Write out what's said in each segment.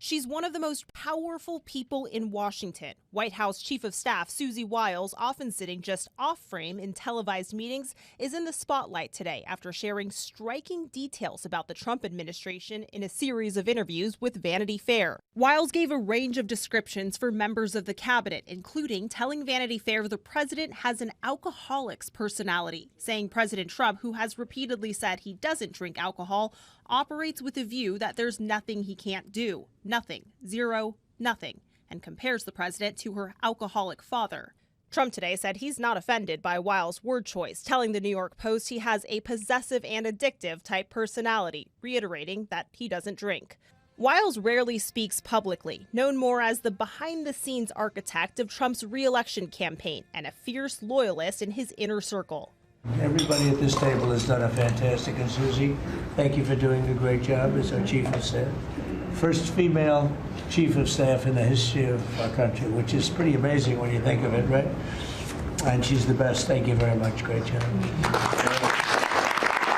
She's one of the most powerful people in Washington. White House Chief of Staff Susie Wiles, often sitting just off frame in televised meetings, is in the spotlight today after sharing striking details about the Trump administration in a series of interviews with Vanity Fair. Wiles gave a range of descriptions for members of the cabinet, including telling Vanity Fair the president has an alcoholic's personality, saying President Trump, who has repeatedly said he doesn't drink alcohol, operates with a view that there's nothing he can't do. Nothing. Zero. Nothing. And compares the president to her alcoholic father. Trump today said he's not offended by Wiles' word choice, telling the New York Post he has a possessive and addictive type personality, reiterating that he doesn't drink. Wiles rarely speaks publicly, known more as the behind-the-scenes architect of Trump's re-election campaign and a fierce loyalist in his inner circle. Everybody at this table has done a fantastic, and Susie, thank you for doing a great job as our Chief of Staff. First female Chief of Staff in the history of our country, which is pretty amazing when you think of it, right? And she's the best. Thank you very much. Great job.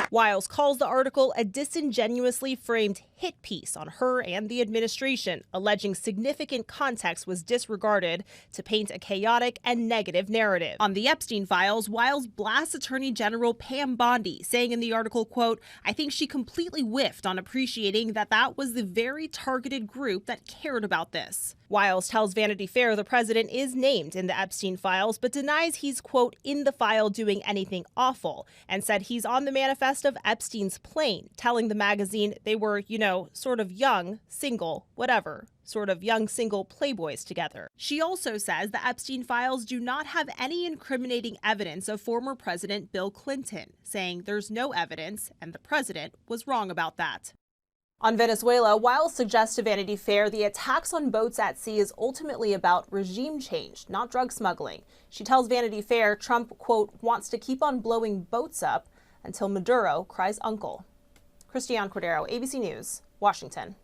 Wiles calls the article a disingenuously framed hit piece on her and the administration, alleging significant context was disregarded to paint a chaotic and negative narrative. On the Epstein files, Wiles blasts Attorney General Pam Bondi, saying in the article, quote, "I think she completely whiffed on appreciating that that was the very targeted group that cared about this." Wiles tells Vanity Fair the president is named in the Epstein files, but denies he's, quote, in the file doing anything awful, and said he's on the manifest of Epstein's plane, telling the magazine they were, sort of young, single, whatever, sort of young, single playboys together. She also says the Epstein files do not have any incriminating evidence of former President Bill Clinton, saying there's no evidence and the president was wrong about that. On Venezuela, Wiles suggests to Vanity Fair the attacks on boats at sea is ultimately about regime change, not drug smuggling. She tells Vanity Fair Trump, quote, wants to keep on blowing boats up until Maduro cries uncle. Christiane Cordero, ABC News, Washington.